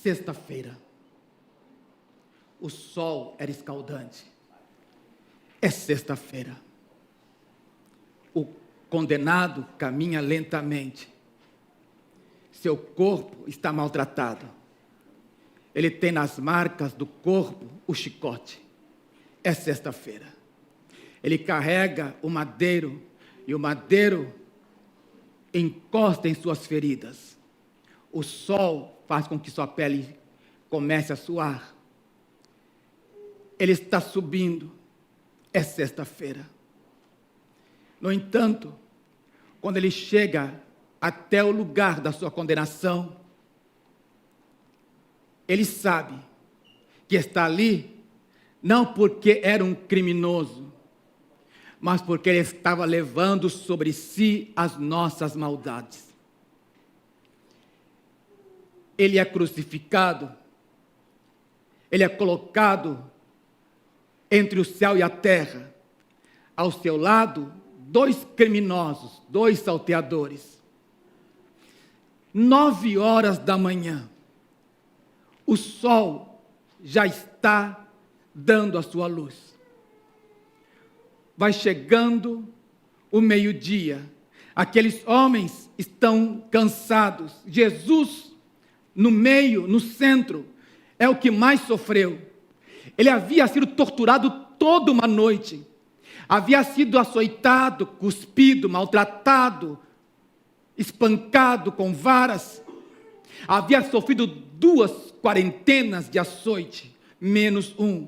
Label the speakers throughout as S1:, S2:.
S1: Sexta-feira. O sol era escaldante. É sexta-feira. O condenado caminha lentamente. Seu corpo está maltratado. Ele tem nas marcas do corpo o chicote. É sexta-feira. Ele carrega o madeiro e o madeiro encosta em suas feridas. O sol faz com que sua pele comece a suar. Ele está subindo. É sexta-feira. No entanto, quando ele chega até o lugar da sua condenação, ele sabe que está ali não porque era um criminoso, mas porque ele estava levando sobre si as nossas maldades. Ele é crucificado, ele é colocado entre o céu e a terra. Ao seu lado, 2 criminosos, 2 salteadores. 9 horas da manhã, o sol já está dando a sua luz. Vai chegando o meio-dia, aqueles homens estão cansados. Jesus, no meio, no centro, é o que mais sofreu. Ele havia sido torturado toda uma noite, havia sido açoitado, cuspido, maltratado, espancado com varas, havia sofrido 2 quarentenas de açoite, menos 1,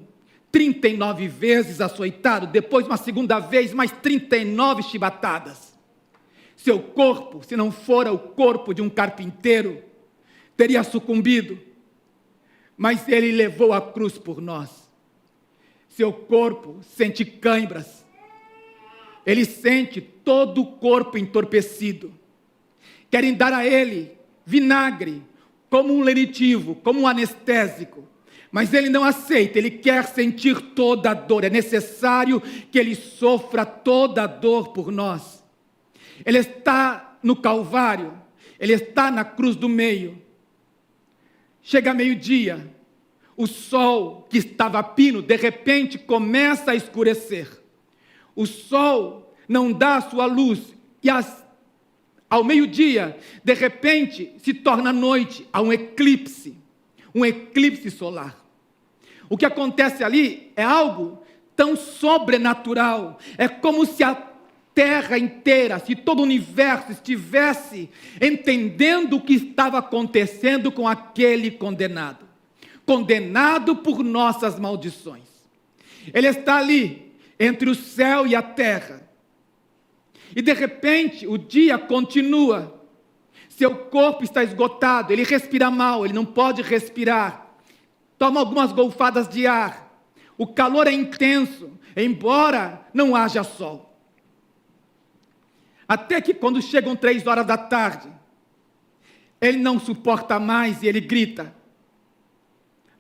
S1: 39 vezes açoitado, depois uma segunda vez, mais 39 chibatadas. Seu corpo, se não fora o corpo de um carpinteiro, teria sucumbido, mas ele levou a cruz por nós. Seu corpo sente cãibras, ele sente todo o corpo entorpecido. Querem dar a ele vinagre, como um lenitivo, como um anestésico, mas ele não aceita, ele quer sentir toda a dor. É necessário que ele sofra toda a dor por nós. Ele está no Calvário, ele está na cruz do meio. Chega meio-dia, o sol que estava a pino, de repente começa a escurecer. O sol não dá a sua luz, e ao meio-dia, de repente, se torna noite, há um eclipse solar. O que acontece ali é algo tão sobrenatural, é como se a terra inteira, se todo o universo estivesse entendendo o que estava acontecendo com aquele condenado por nossas maldições. Ele está ali, entre o céu e a terra, e de repente o dia continua, seu corpo está esgotado, ele respira mal, ele não pode respirar, toma algumas golfadas de ar, o calor é intenso, embora não haja sol. Até que quando chegam 3 horas da tarde, ele não suporta mais e ele grita: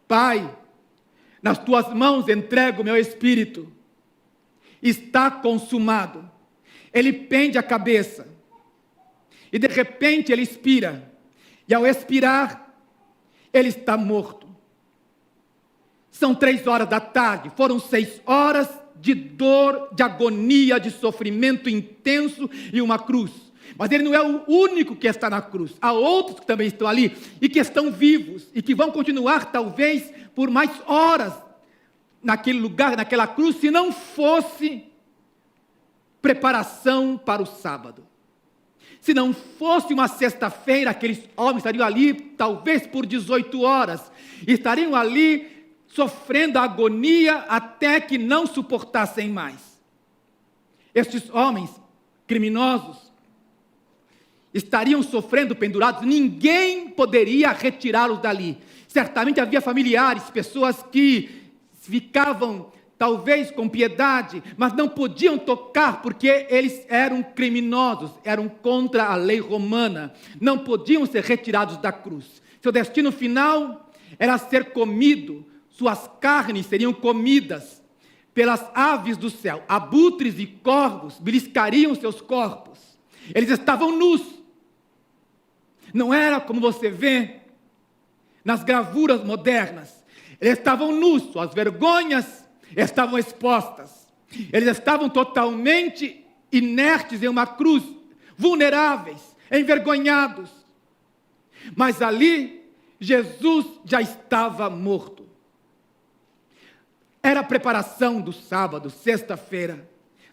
S1: Pai, nas tuas mãos entrego o meu espírito, está consumado. Ele pende a cabeça, e de repente ele expira, e ao expirar, ele está morto. São 3 horas da tarde, foram 6 horas de dor, de agonia, de sofrimento intenso e uma cruz. Mas ele não é o único que está na cruz. Há outros que também estão ali e que estão vivos e que vão continuar talvez por mais horas naquele lugar, naquela cruz, se não fosse preparação para o sábado. Se não fosse uma sexta-feira, aqueles homens estariam ali talvez por 18 horas, estariam ali sofrendo a agonia até que não suportassem mais. Estes homens criminosos estariam sofrendo pendurados, ninguém poderia retirá-los dali. Certamente havia familiares, pessoas que ficavam talvez com piedade, mas não podiam tocar porque eles eram criminosos, eram contra a lei romana, não podiam ser retirados da cruz. Seu destino final era ser comido, suas carnes seriam comidas pelas aves do céu, abutres e corvos beliscariam seus corpos, eles estavam nus. Não era como você vê nas gravuras modernas. Eles estavam nus, suas vergonhas estavam expostas. Eles estavam totalmente inertes em uma cruz, vulneráveis, envergonhados. Mas ali, Jesus já estava morto. Era a preparação do sábado, sexta-feira.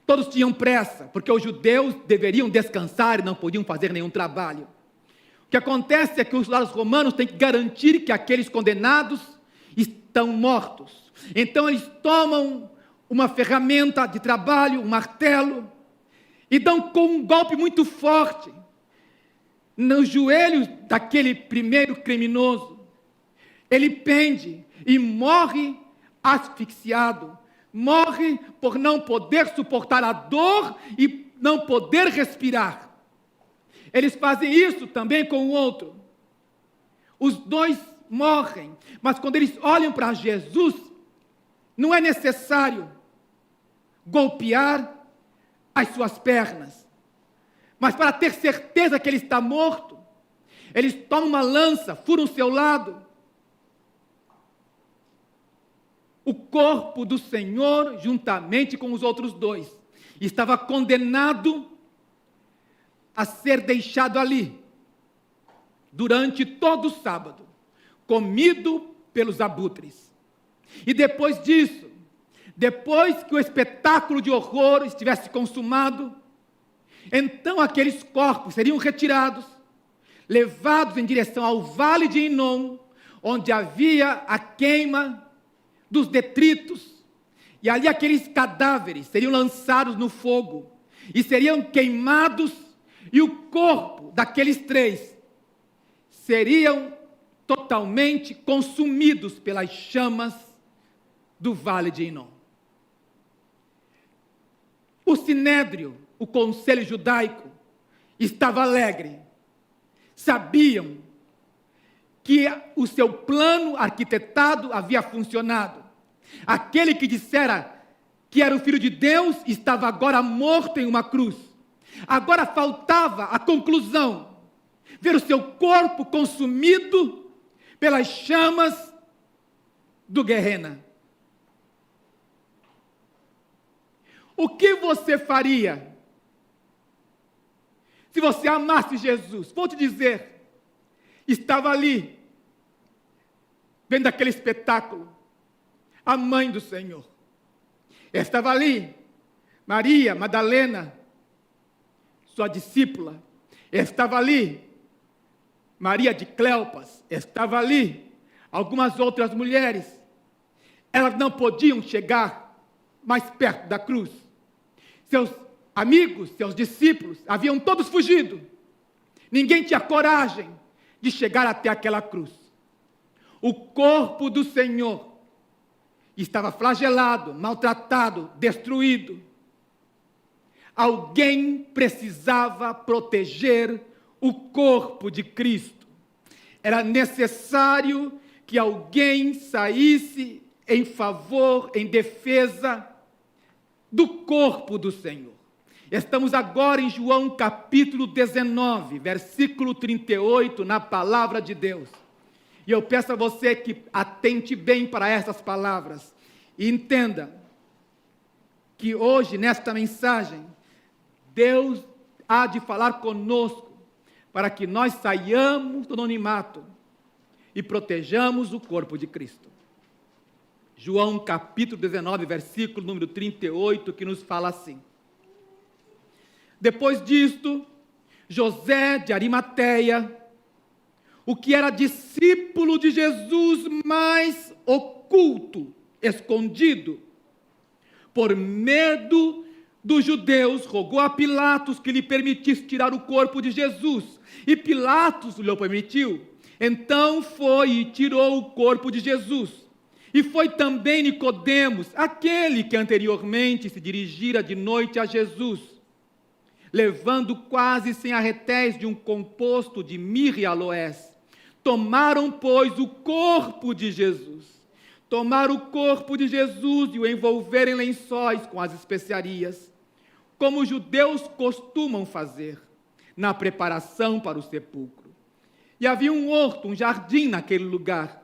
S1: Todos tinham pressa, porque os judeus deveriam descansar e não podiam fazer nenhum trabalho. O que acontece é que os soldados romanos têm que garantir que aqueles condenados estão mortos. Então eles tomam uma ferramenta de trabalho, um martelo, e dão com um golpe muito forte nos joelhos daquele primeiro criminoso. Ele pende e morre asfixiado. Morre por não poder suportar a dor e não poder respirar. Eles fazem isso também com o outro. Os dois morrem, mas quando eles olham para Jesus, não é necessário golpear as suas pernas. Mas para ter certeza que ele está morto, eles tomam uma lança, furam o seu lado. O corpo do Senhor, juntamente com os outros dois, estava condenado a ser deixado ali, durante todo o sábado, comido pelos abutres. E depois disso, depois que o espetáculo de horror estivesse consumado, então aqueles corpos seriam retirados, levados em direção ao vale de Inom, onde havia a queima dos detritos, e ali aqueles cadáveres seriam lançados no fogo, e seriam queimados, e o corpo daqueles três seriam totalmente consumidos pelas chamas do vale de Inom. O Sinédrio, o conselho judaico, estava alegre. Sabiam que o seu plano arquitetado havia funcionado. Aquele que dissera que era o Filho de Deus estava agora morto em uma cruz. Agora faltava a conclusão, ver o seu corpo consumido pelas chamas do Guerrena. O que você faria se você amasse Jesus? Vou te dizer, estava ali, vendo aquele espetáculo, a mãe do Senhor. Estava ali, Maria Madalena, sua discípula. Estava ali, Maria de Cleopas. Estava ali, algumas outras mulheres. Elas não podiam chegar mais perto da cruz. Seus amigos, seus discípulos, haviam todos fugido. Ninguém tinha coragem de chegar até aquela cruz. O corpo do Senhor estava flagelado, maltratado, destruído. Alguém precisava proteger o corpo de Cristo. Era necessário que alguém saísse em favor, em defesa do corpo do Senhor. Estamos agora em João capítulo 19, versículo 38, na palavra de Deus. E eu peço a você que atente bem para essas palavras e entenda que hoje, nesta mensagem, Deus há de falar conosco para que nós saiamos do anonimato e protejamos o corpo de Cristo. João capítulo 19, versículo número 38, que nos fala assim: depois disto, José de Arimateia, o que era discípulo de Jesus, mais oculto, escondido, por medo dos judeus, rogou a Pilatos que lhe permitisse tirar o corpo de Jesus. E Pilatos lhe permitiu. Então foi e tirou o corpo de Jesus. E foi também Nicodemos, aquele que anteriormente se dirigira de noite a Jesus, levando quase 100 arretéis de um composto de mirra e aloés. Tomaram, pois, o corpo de Jesus. Tomaram o corpo de Jesus e o envolveram em lençóis com as especiarias, como os judeus costumam fazer na preparação para o sepulcro. E havia um horto, um jardim naquele lugar,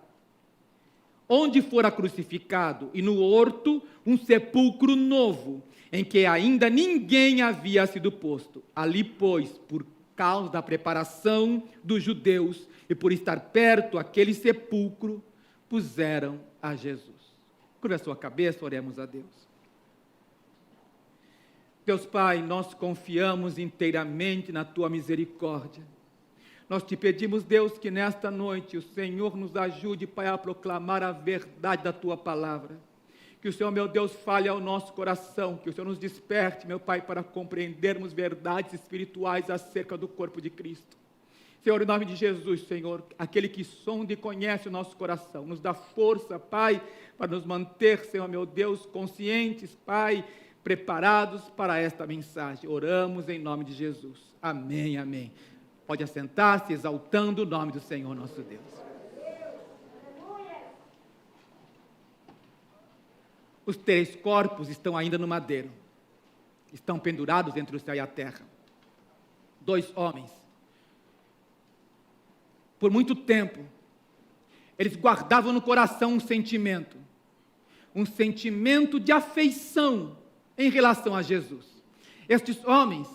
S1: onde fora crucificado, e no horto um sepulcro novo, em que ainda ninguém havia sido posto. Ali, pois, por causa da preparação dos judeus e por estar perto aquele sepulcro, puseram a Jesus. Curva a sua cabeça, oremos a Deus. Deus Pai, nós confiamos inteiramente na Tua misericórdia. Nós te pedimos, Deus, que nesta noite o Senhor nos ajude, Pai, a proclamar a verdade da Tua palavra. Que o Senhor, meu Deus, fale ao nosso coração, que o Senhor nos desperte, meu Pai, para compreendermos verdades espirituais acerca do corpo de Cristo. Senhor, em nome de Jesus, Senhor, aquele que sonda e conhece o nosso coração, nos dá força, Pai, para nos manter, Senhor, meu Deus, conscientes, Pai, preparados para esta mensagem. Oramos em nome de Jesus. Amém, amém. Pode assentar-se, exaltando o nome do Senhor nosso Deus. Os 3 corpos estão ainda no madeiro. Estão pendurados entre o céu e a terra. 2 homens. Por muito tempo, eles guardavam no coração um sentimento de afeição em relação a Jesus. Estes homens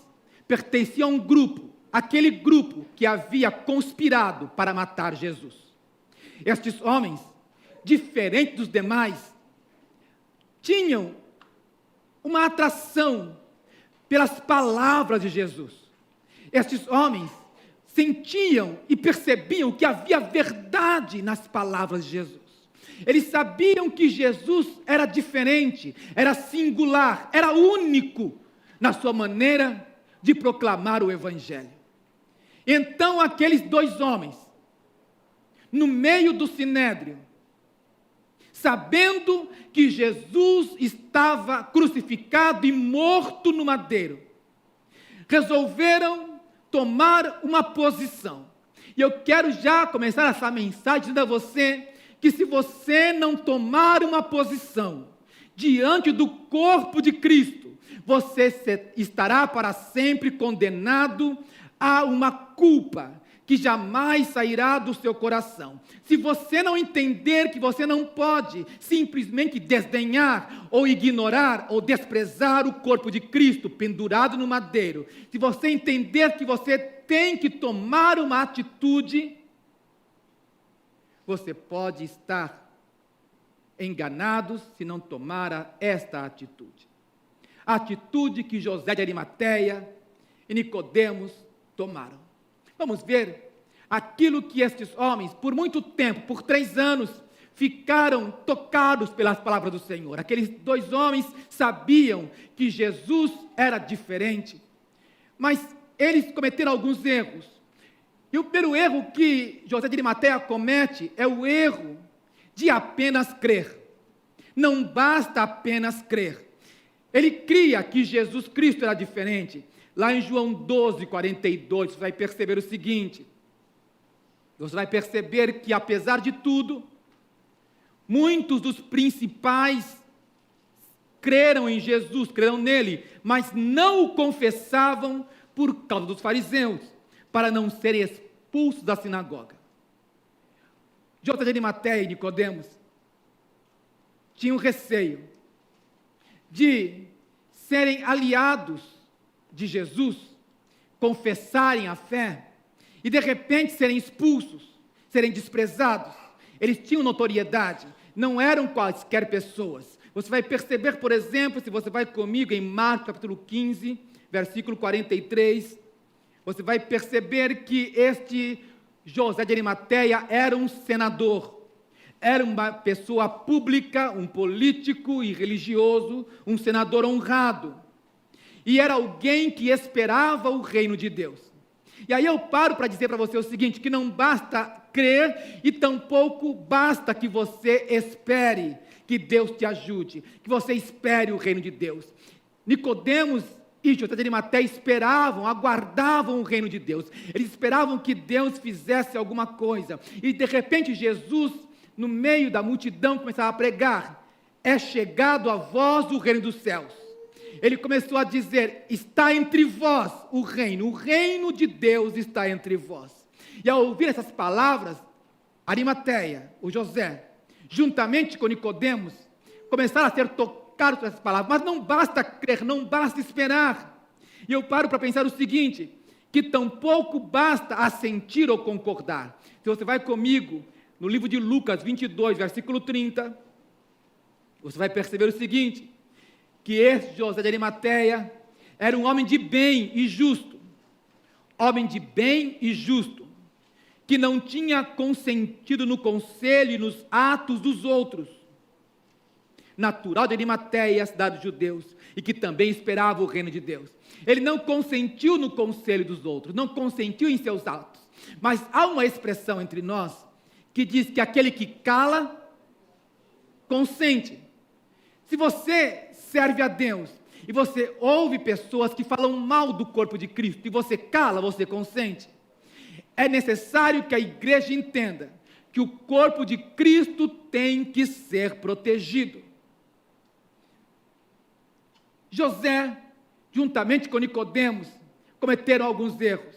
S1: pertenciam a um grupo, aquele grupo que havia conspirado para matar Jesus. Estes homens, diferentes dos demais, tinham uma atração pelas palavras de Jesus. Estes homens sentiam e percebiam que havia verdade nas palavras de Jesus. Eles sabiam que Jesus era diferente, era singular, era único na sua maneira de proclamar o Evangelho. Então aqueles 2 homens, no meio do sinédrio, sabendo que Jesus estava crucificado e morto no madeiro, resolveram tomar uma posição. E eu quero já começar essa mensagem dizendo a você que se você não tomar uma posição diante do corpo de Cristo, você estará para sempre condenado a uma culpa que jamais sairá do seu coração. Se você não entender que você não pode simplesmente desdenhar ou ignorar ou desprezar o corpo de Cristo pendurado no madeiro, se você entender que você tem que tomar uma atitude, você pode estar enganado se não tomar esta atitude. A atitude que José de Arimateia e Nicodemos tomaram. Vamos ver aquilo que estes homens, por muito tempo, por 3 anos, ficaram tocados pelas palavras do Senhor. Aqueles 2 homens sabiam que Jesus era diferente, mas eles cometeram alguns erros. E o primeiro erro que José de Arimateia comete é o erro de apenas crer. Não basta apenas crer. Ele cria que Jesus Cristo era diferente. Lá em João 12, 42, você vai perceber o seguinte. Você vai perceber que, apesar de tudo, muitos dos principais creram em Jesus, creram nele, mas não o confessavam por causa dos fariseus, para não serem expulsos da sinagoga. José de Arimateia e Nicodemos tinham receio de serem aliados de Jesus, confessarem a fé e de repente serem expulsos, serem desprezados. Eles tinham notoriedade, não eram quaisquer pessoas. Você vai perceber, por exemplo, se você vai comigo em Marcos capítulo 15, versículo 43, você vai perceber que este José de Arimateia era um senador, era uma pessoa pública, um político e religioso, um senador honrado. E era alguém que esperava o reino de Deus. E aí eu paro para dizer para você o seguinte, que não basta crer e tampouco basta que você espere que Deus te ajude, que você espere o reino de Deus. Nicodemos e José de Arimateia esperavam, aguardavam o reino de Deus. Eles esperavam que Deus fizesse alguma coisa. E de repente Jesus, no meio da multidão, começava a pregar: é chegado a vós o reino dos céus. Ele começou a dizer: está entre vós o reino de Deus está entre vós. E ao ouvir essas palavras, Arimateia, o José, juntamente com Nicodemos, começaram a ser tocados por essas palavras. Mas não basta crer, não basta esperar. E eu paro para pensar o seguinte, que tampouco basta assentir ou concordar. Se você vai comigo no livro de Lucas 22, versículo 30, você vai perceber o seguinte, que esse José de Arimateia era um homem de bem e justo, homem de bem e justo, que não tinha consentido no conselho e nos atos dos outros, natural de Arimateia, cidade dos judeus, e que também esperava o reino de Deus. Ele não consentiu no conselho dos outros, não consentiu em seus atos, mas há uma expressão entre nós, que diz que aquele que cala, consente. Se você serve a Deus, e você ouve pessoas que falam mal do corpo de Cristo, e você cala, você consente, é necessário que a igreja entenda que o corpo de Cristo tem que ser protegido. José, juntamente com Nicodemos, cometeram alguns erros.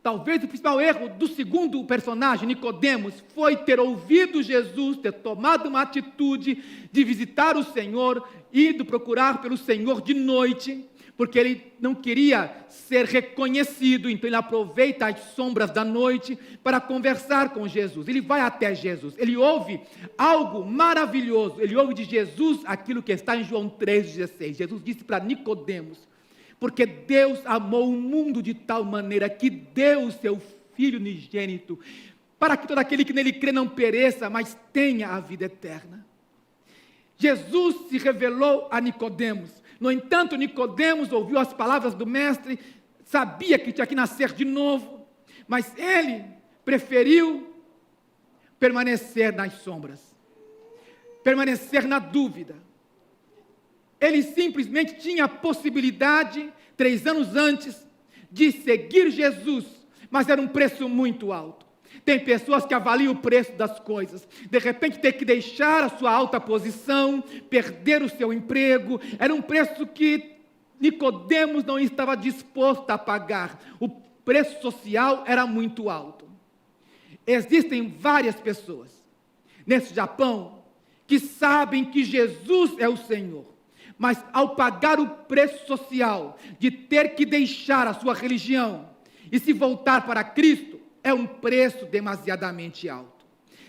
S1: Talvez o principal erro do segundo personagem, Nicodemos, foi ter ouvido Jesus, ter tomado uma atitude de visitar o Senhor, ido procurar pelo Senhor de noite, porque ele não queria ser reconhecido, então ele aproveita as sombras da noite para conversar com Jesus. Ele vai até Jesus, ele ouve algo maravilhoso, ele ouve de Jesus aquilo que está em João 3,16. Jesus disse para Nicodemos, porque Deus amou o mundo de tal maneira que deu o seu Filho unigênito, para que todo aquele que nele crê não pereça, mas tenha a vida eterna. Jesus se revelou a Nicodemos. No entanto, Nicodemos ouviu as palavras do mestre, sabia que tinha que nascer de novo, mas ele preferiu permanecer nas sombras, permanecer na dúvida. Ele simplesmente tinha a possibilidade, 3 anos antes, de seguir Jesus, mas era um preço muito alto. Tem pessoas que avaliam o preço das coisas, de repente ter que deixar a sua alta posição, perder o seu emprego, era um preço que Nicodemos não estava disposto a pagar, o preço social era muito alto. Existem várias pessoas, nesse Japão, que sabem que Jesus é o Senhor, mas ao pagar o preço social, de ter que deixar a sua religião, e se voltar para Cristo, é um preço demasiadamente alto.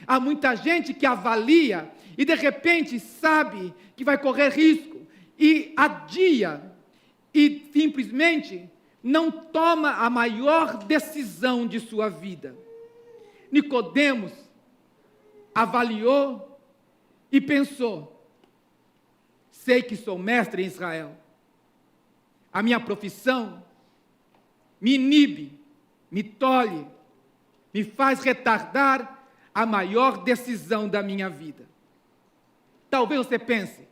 S1: Há muita gente que avalia e de repente sabe que vai correr risco e adia e simplesmente não toma a maior decisão de sua vida. Nicodemos avaliou e pensou, sei que sou mestre em Israel, a minha profissão me inibe, me tolhe, me faz retardar a maior decisão da minha vida. Talvez você pense,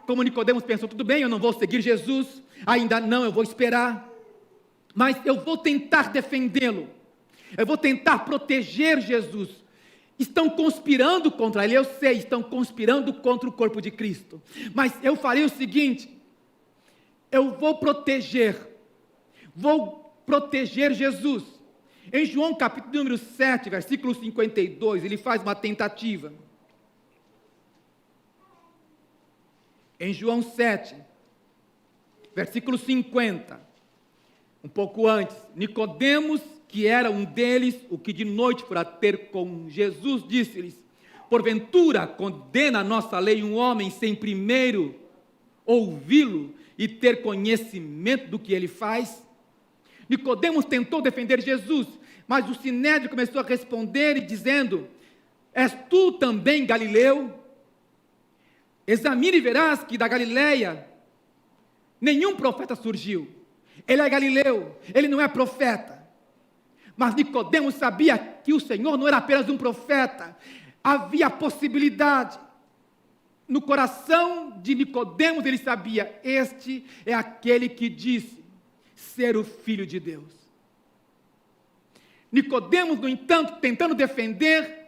S1: como Nicodemos pensou, tudo bem, eu não vou seguir Jesus, ainda não, eu vou esperar, mas eu vou tentar defendê-lo, eu vou tentar proteger Jesus. Estão conspirando contra ele, eu sei, estão conspirando contra o corpo de Cristo, mas eu farei o seguinte, eu vou proteger Jesus. Em João capítulo número 7, versículo 52, ele faz uma tentativa. Em João 7, versículo 50, um pouco antes, Nicodemos, que era um deles, o que de noite fora ter com Jesus, disse-lhes, porventura condena a nossa lei um homem sem primeiro ouvi-lo e ter conhecimento do que ele faz? Nicodemos tentou defender Jesus, mas o Sinédrio começou a responder e dizendo, és tu também Galileu? Examine e verás que da Galileia nenhum profeta surgiu. Ele é Galileu, ele não é profeta. Mas Nicodemos sabia que o Senhor não era apenas um profeta, havia possibilidade. No coração de Nicodemos ele sabia, este é aquele que disse ser o Filho de Deus. Nicodemos, no entanto, tentando defender,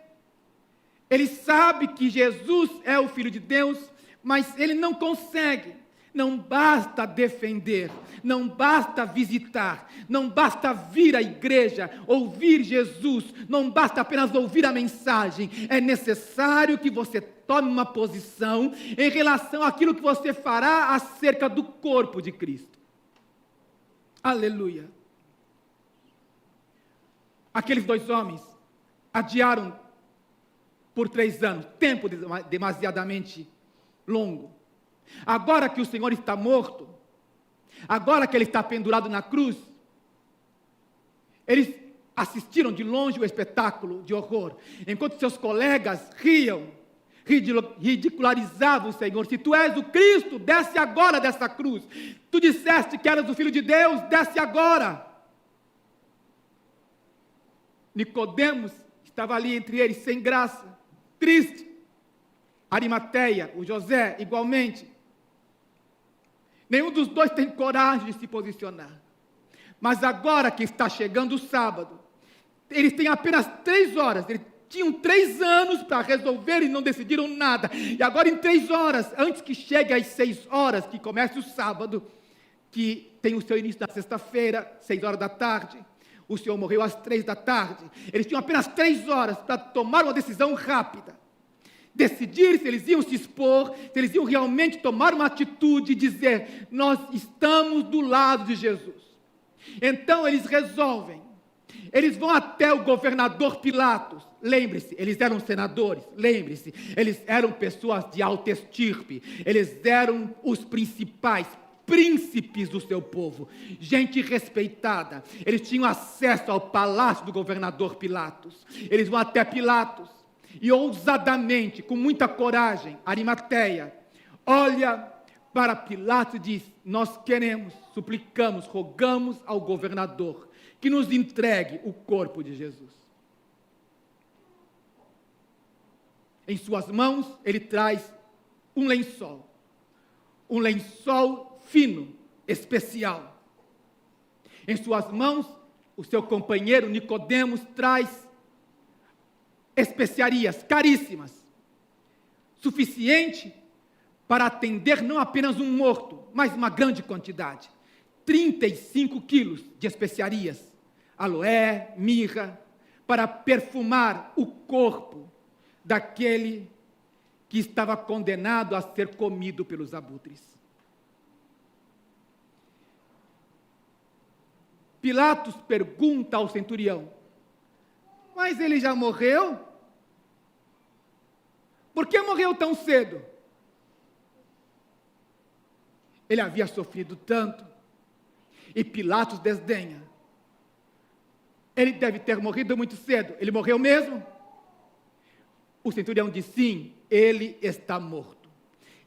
S1: ele sabe que Jesus é o Filho de Deus, mas ele não consegue Não basta defender, não basta visitar, não basta vir à igreja, ouvir Jesus, não basta apenas ouvir a mensagem. É necessário que você tome uma posição em relação àquilo que você fará acerca do corpo de Cristo. Aleluia. Aqueles 2 homens adiaram por 3 anos, tempo demasiadamente longo. Agora que o Senhor está morto, agora que Ele está pendurado na cruz, eles assistiram de longe o espetáculo de horror, enquanto seus colegas riam, ridicularizavam o Senhor. Se tu és o Cristo, desce agora dessa cruz. Tu disseste que eras o Filho de Deus, desce agora. Nicodemos estava ali entre eles, sem graça, triste. Arimateia, o José, igualmente. Nenhum dos dois tem coragem de se posicionar. Mas agora que está chegando o sábado, eles têm apenas 3 horas, eles tinham 3 anos para resolver e não decidiram nada. E agora em 3 horas, antes que chegue às 6 horas, que comece o sábado, que tem o seu início na sexta-feira, 6 horas da tarde, o Senhor morreu às 3 da tarde. Eles tinham apenas 3 horas para tomar uma decisão rápida. Decidir se eles iam se expor, se eles iam realmente tomar uma atitude e dizer, nós estamos do lado de Jesus. Então eles resolvem. Eles vão até o governador Pilatos. Lembre-se, eles eram senadores. Lembre-se, eles eram pessoas de alta estirpe. Eles eram os principais príncipes do seu povo, gente respeitada. Eles tinham acesso ao palácio do governador Pilatos. Eles vão até Pilatos e ousadamente, com muita coragem, Arimateia olha para Pilatos e diz, nós queremos, suplicamos, rogamos ao governador que nos entregue o corpo de Jesus. Em suas mãos ele traz um lençol fino, especial. Em suas mãos, o seu companheiro Nicodemos traz especiarias caríssimas, suficiente para atender não apenas um morto, mas uma grande quantidade. 35 quilos de especiarias, aloé, mirra, para perfumar o corpo daquele que estava condenado a ser comido pelos abutres. Pilatos pergunta ao centurião, mas ele já morreu? Por que morreu tão cedo? Ele havia sofrido tanto, e Pilatos desdenha. Ele deve ter morrido muito cedo. Ele morreu mesmo? O centurião diz, sim, ele está morto.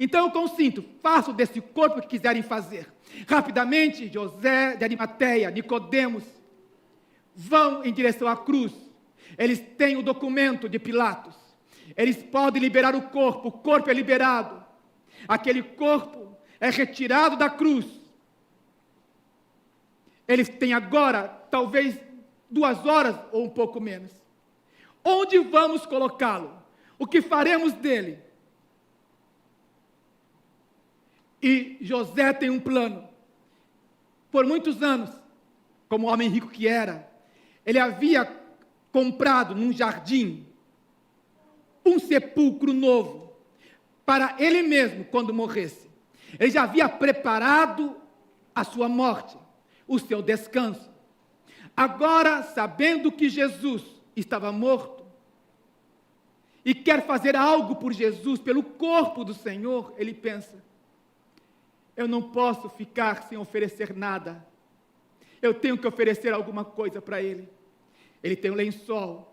S1: Então eu consinto, façam desse corpo o que quiserem fazer. Rapidamente, José de Arimateia, Nicodemos, vão em direção à cruz. Eles têm o documento de Pilatos. Eles podem liberar o corpo é liberado. Aquele corpo é retirado da cruz. Eles têm agora, talvez, 2 horas ou um pouco menos. Onde vamos colocá-lo? O que faremos dele? E José tem um plano. Por muitos anos, como homem rico que era, ele havia comprado num jardim um sepulcro novo para ele mesmo quando morresse. Ele já havia preparado a sua morte, o seu descanso. Agora, sabendo que Jesus estava morto e quer fazer algo por Jesus, pelo corpo do Senhor, ele pensa, eu não posso ficar sem oferecer nada. Eu tenho que oferecer alguma coisa para ele. Ele tem um lençol.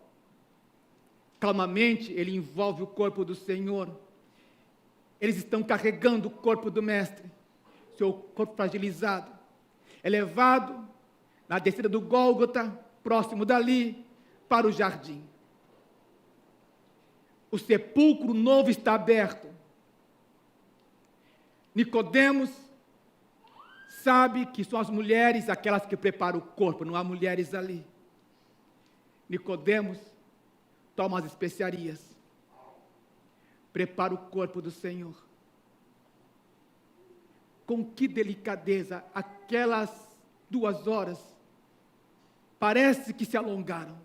S1: Calmamente, ele envolve o corpo do Senhor. Eles estão carregando o corpo do Mestre, seu corpo fragilizado. É levado na descida do Gólgota, próximo dali, para o jardim. O sepulcro novo está aberto. Nicodemos sabe que são as mulheres aquelas que preparam o corpo, não há mulheres ali. Nicodemos toma as especiarias, prepara o corpo do Senhor. com que delicadeza aquelas 2 horas parece que se alongaram.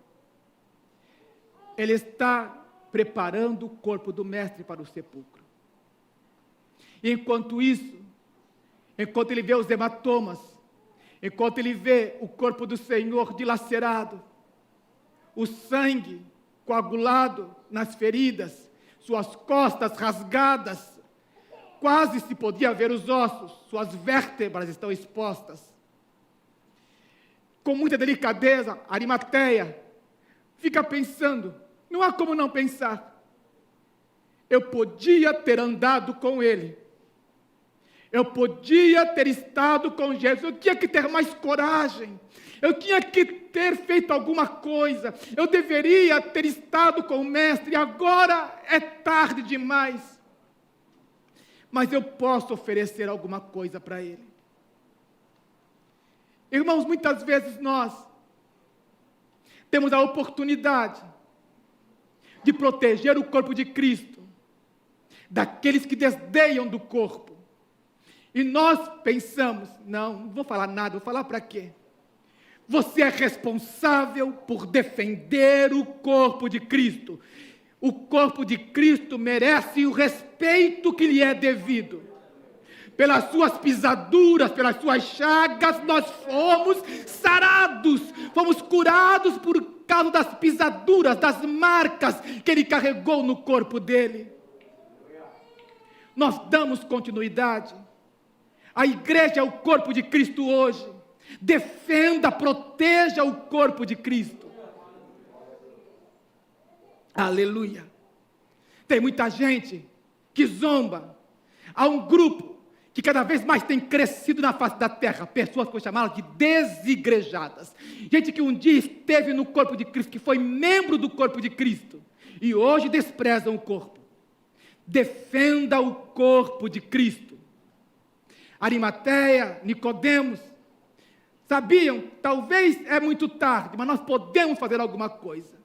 S1: Ele está preparando o corpo do mestre para o sepulcro. E enquanto isso, enquanto ele vê os hematomas, enquanto ele vê o corpo do Senhor dilacerado, o sangue coagulado nas feridas, suas costas rasgadas, quase se podia ver os ossos, suas vértebras estão expostas. Com muita delicadeza, Arimateia fica pensando, não há como não pensar. Eu podia ter andado com ele. Eu podia ter estado com Jesus. Eu tinha que ter mais coragem. Eu tinha que ter feito alguma coisa. Eu deveria ter estado com o mestre. Agora é tarde demais. Mas eu posso oferecer alguma coisa para ele. Irmãos, muitas vezes nós temos a oportunidade de proteger o corpo de Cristo daqueles que desdenham do corpo. E nós pensamos, não vou falar nada, vou falar para quê? Você é responsável por defender o corpo de Cristo. O corpo de Cristo merece o respeito que lhe é devido. Pelas suas pisaduras, pelas suas chagas, nós fomos sarados, fomos curados por causa das pisaduras, das marcas que ele carregou no corpo dele. Nós damos continuidade. A igreja é o corpo de Cristo hoje. Defenda, proteja o corpo de Cristo. Aleluia. Tem muita gente que zomba. Há um grupo que cada vez mais tem crescido na face da terra. Pessoas que eu chamava de desigrejadas. Gente que um dia esteve no corpo de Cristo, que foi membro do corpo de Cristo, e hoje desprezam o corpo. Defenda o corpo de Cristo. Arimateia, Nicodemos, sabiam, talvez é muito tarde, mas nós podemos fazer alguma coisa.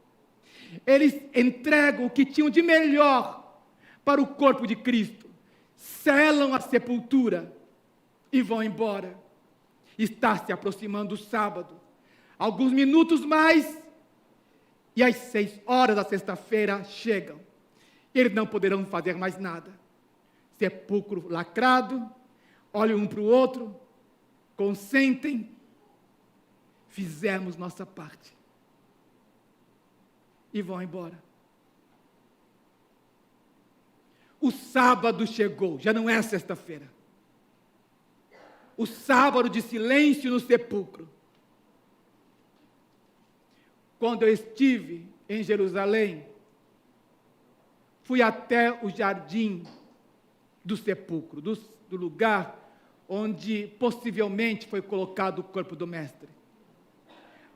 S1: Eles entregam o que tinham de melhor para o corpo de Cristo, selam a sepultura e vão embora. Está se aproximando o sábado, alguns minutos mais, e às 6 horas da sexta-feira chegam. Eles não poderão fazer mais nada. Sepulcro lacrado, olham um para o outro, consentem, fizemos nossa parte. E vão embora. O sábado chegou, já não é sexta-feira. O sábado de silêncio no sepulcro. Quando eu estive em Jerusalém, fui até o jardim do sepulcro, do lugar onde possivelmente foi colocado o corpo do mestre.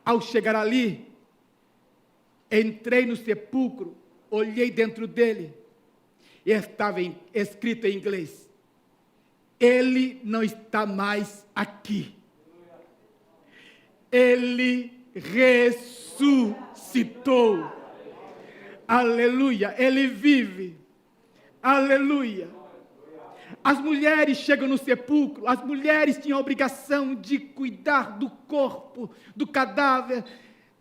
S1: Ao chegar ali, entrei no sepulcro, olhei dentro dele, e estava escrito em inglês: ele não está mais aqui. Ele ressuscitou. Aleluia, ele vive. Aleluia. As mulheres chegam no sepulcro, as mulheres tinham a obrigação de cuidar do corpo, do cadáver.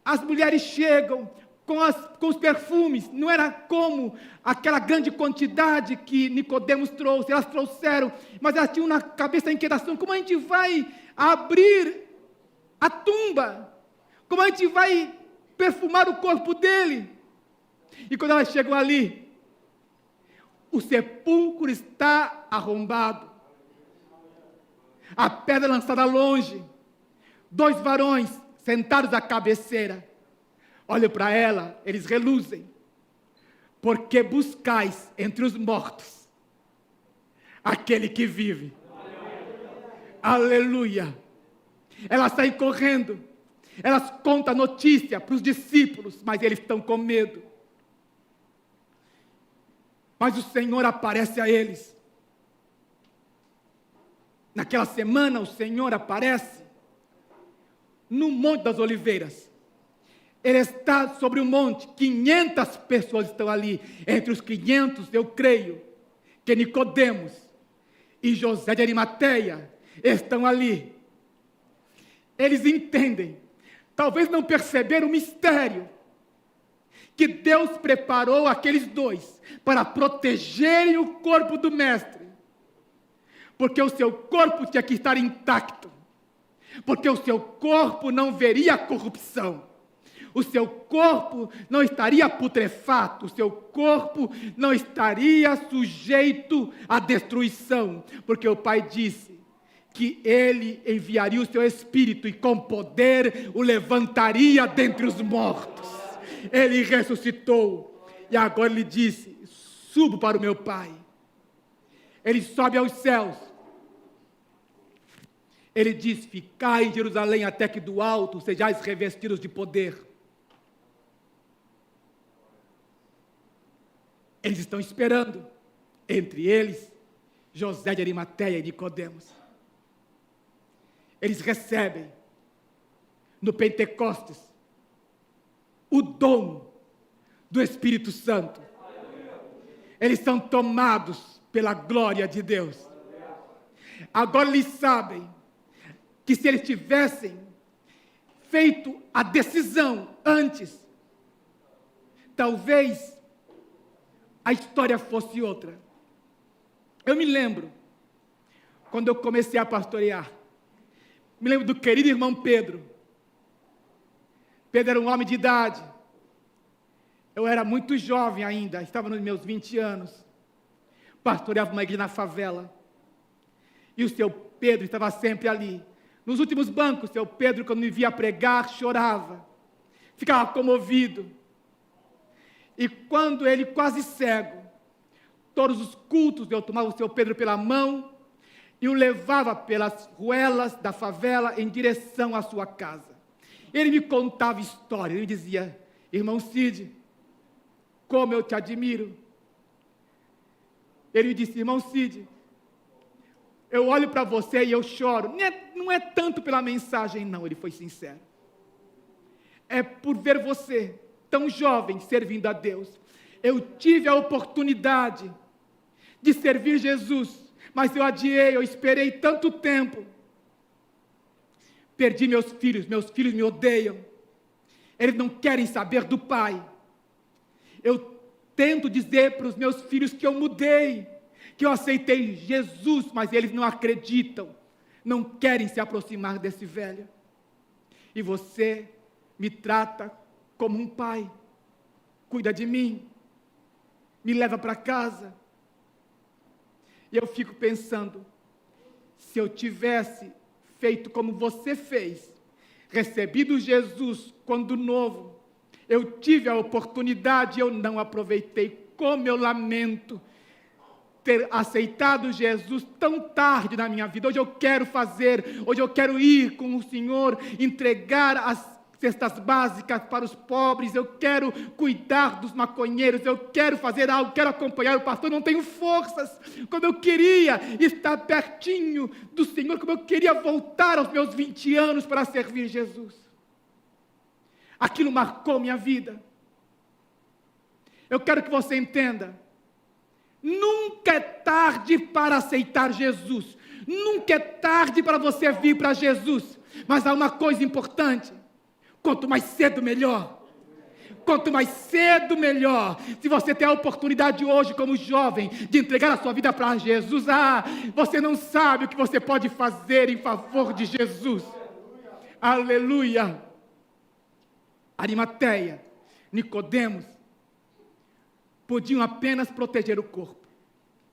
S1: As mulheres chegam com os perfumes, não era como aquela grande quantidade que Nicodemos trouxe, elas trouxeram, mas elas tinham na cabeça a inquietação: como a gente vai abrir a tumba? Como a gente vai perfumar o corpo dele? E quando elas chegam ali, o sepulcro está arrombado, a pedra lançada longe, 2 varões sentados à cabeceira. Olho para ela, eles reluzem. Porque buscais entre os mortos aquele que vive. Aleluia. Elas saem correndo. Elas contam a notícia para os discípulos, mas eles estão com medo. Mas o Senhor aparece a eles. Naquela semana, o Senhor aparece no Monte das Oliveiras. Ele está sobre o monte, 500 pessoas estão ali. Entre os 500, eu creio que Nicodemos e José de Arimateia estão ali. Eles entendem, talvez não perceberam o mistério, que Deus preparou aqueles dois para protegerem o corpo do mestre, porque o seu corpo tinha que estar intacto, porque o seu corpo não veria corrupção, o seu corpo não estaria putrefato, o seu corpo não estaria sujeito à destruição, porque o Pai disse que Ele enviaria o seu Espírito e com poder o levantaria dentre os mortos. Ele ressuscitou e agora Ele disse: subo para o meu Pai. Ele sobe aos céus. Ele diz: ficai em Jerusalém até que do alto sejais revestidos de poder. Eles estão esperando, entre eles, José de Arimateia e Nicodemos. Eles recebem, no Pentecostes, o dom do Espírito Santo. Eles são tomados pela glória de Deus. Agora eles sabem que se eles tivessem feito a decisão antes, talvez a história fosse outra. Eu me lembro, quando eu comecei a pastorear, me lembro do querido irmão Pedro. Pedro era um homem de idade. Eu era muito jovem ainda, estava nos meus 20 anos. Pastoreava uma igreja na favela. E o seu Pedro estava sempre ali. Nos últimos bancos, o seu Pedro, quando me via pregar, chorava. Ficava comovido. E quando ele, quase cego, todos os cultos, eu tomava o seu Pedro pela mão e o levava pelas ruelas da favela em direção à sua casa. Ele me contava histórias, ele dizia: irmão Cid, como eu te admiro. Ele me disse: irmão Cid, eu olho para você e eu choro. Não é tanto pela mensagem, não, ele foi sincero. É por ver você, tão jovem, servindo a Deus. Eu tive a oportunidade de servir Jesus, mas eu adiei, eu esperei tanto tempo. Perdi meus filhos me odeiam. Eles não querem saber do Pai. Eu tento dizer para os meus filhos que eu mudei, que eu aceitei Jesus, mas eles não acreditam, não querem se aproximar desse velho. E você me trata como um pai, cuida de mim, me leva para casa. E eu fico pensando, se eu tivesse feito como você fez, recebido Jesus quando novo, eu tive a oportunidade e eu não aproveitei. Como eu lamento ter aceitado Jesus tão tarde na minha vida. Hoje eu quero ir com o Senhor, entregar as cestas básicas para os pobres, eu quero cuidar dos maconheiros, eu quero fazer algo, quero acompanhar o pastor, não tenho forças, como eu queria estar pertinho do Senhor, como eu queria voltar aos meus 20 anos para servir Jesus. Aquilo marcou minha vida. Eu quero que você entenda, nunca é tarde para aceitar Jesus, nunca é tarde para você vir para Jesus, mas há uma coisa importante: quanto mais cedo, melhor. Quanto mais cedo, melhor. Se você tem a oportunidade hoje, como jovem, de entregar a sua vida para Jesus, você não sabe o que você pode fazer em favor de Jesus. Aleluia. Arimateia, Nicodemos, podiam apenas proteger o corpo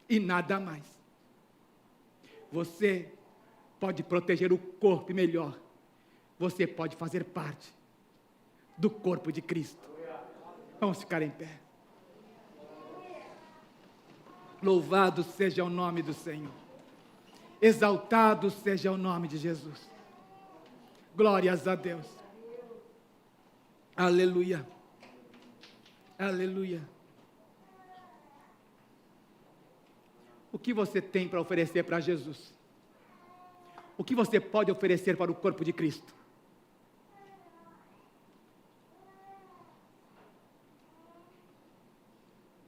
S1: e nada mais. Você pode proteger o corpo melhor. Você pode fazer parte do corpo de Cristo. Vamos ficar em pé. Louvado seja o nome do Senhor. Exaltado seja o nome de Jesus. Glórias a Deus. Aleluia. Aleluia. O que você tem para oferecer para Jesus? O que você pode oferecer para o corpo de Cristo?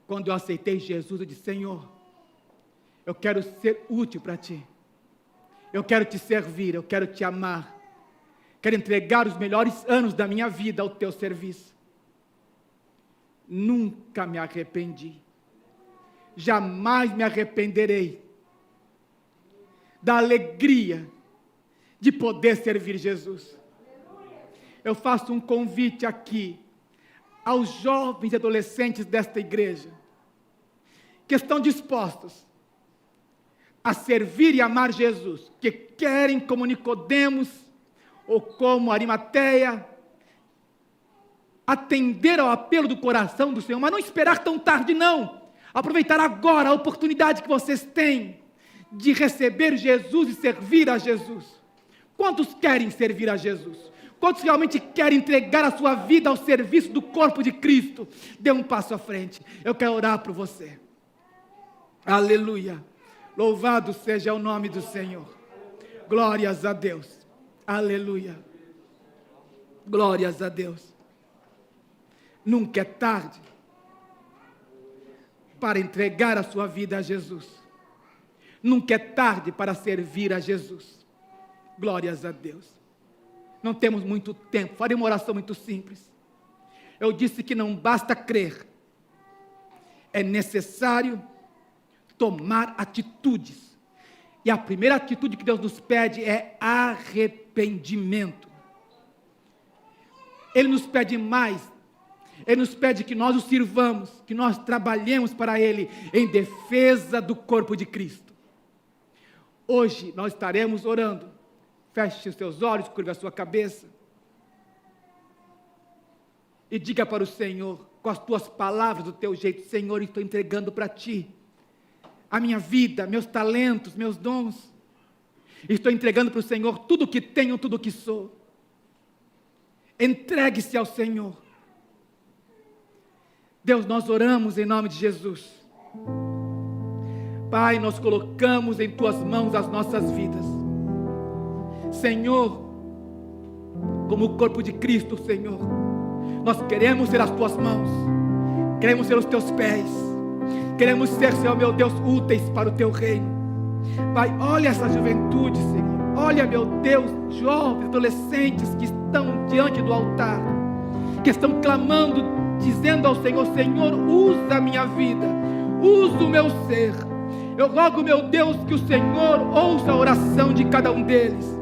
S1: Quando eu aceitei Jesus, eu disse: Senhor, Eu quero ser útil para ti. Eu quero te servir, eu quero te amar. Quero entregar os melhores anos da minha vida ao teu serviço. Nunca me arrependi. Jamais me arrependerei da alegria de poder servir Jesus. Eu faço um convite aqui aos jovens e adolescentes desta igreja que estão dispostos a servir e amar Jesus, que querem, como Nicodemos ou como Arimateia, atender ao apelo do coração do Senhor, mas não esperar tão tarde, não. Aproveitar agora a oportunidade que vocês têm de receber Jesus e servir a Jesus. Quantos querem servir a Jesus? Quantos realmente querem entregar a sua vida ao serviço do corpo de Cristo? Dê um passo à frente. Eu quero orar por você. Aleluia. Louvado seja o nome do Senhor. Glórias a Deus. Aleluia. Glórias a Deus. Nunca é tarde para entregar a sua vida a Jesus. Nunca é tarde para servir a Jesus. Glórias a Deus. Não temos muito tempo, farei uma oração muito simples. Eu disse que não basta crer, é necessário tomar atitudes. E a primeira atitude que Deus nos pede é arrependimento. Ele nos pede mais. Ele nos pede que nós o sirvamos, que nós trabalhemos para Ele em defesa do corpo de Cristo. Hoje nós estaremos orando. Feche os seus olhos, curva a sua cabeça. E diga para o Senhor, com as tuas palavras, do teu jeito: Senhor, estou entregando para Ti a minha vida, meus talentos, meus dons. Estou entregando para o Senhor tudo o que tenho, tudo o que sou. Entregue-se ao Senhor. Deus, nós oramos em nome de Jesus. Pai, nós colocamos em Tuas mãos as nossas vidas. Senhor, como o corpo de Cristo, Senhor, nós queremos ser as Tuas mãos, queremos ser os Teus pés, queremos ser, Senhor meu Deus, úteis para o Teu reino. Pai, olha essa juventude, Senhor, olha, meu Deus, jovens, adolescentes que estão diante do altar, que estão clamando, dizendo ao Senhor: Senhor, usa a minha vida, usa o meu ser. Eu rogo, meu Deus, que o Senhor ouça a oração de cada um deles.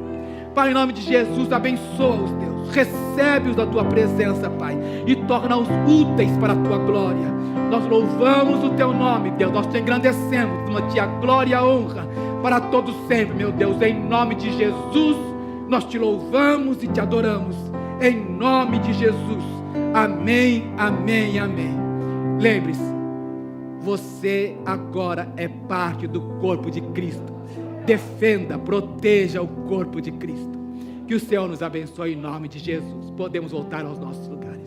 S1: Pai, em nome de Jesus, abençoa-os, Deus. Recebe-os da Tua presença, Pai, e torna-os úteis para a Tua glória. Nós louvamos o Teu nome, Deus. Nós Te engrandecemos, damos-Te a glória e a honra para todos sempre, meu Deus. Em nome de Jesus, nós Te louvamos e Te adoramos. Em nome de Jesus. Amém, amém, amém. Lembre-se, você agora é parte do corpo de Cristo. Defenda, proteja o corpo de Cristo. Que o Senhor nos abençoe em nome de Jesus. Podemos voltar aos nossos lugares.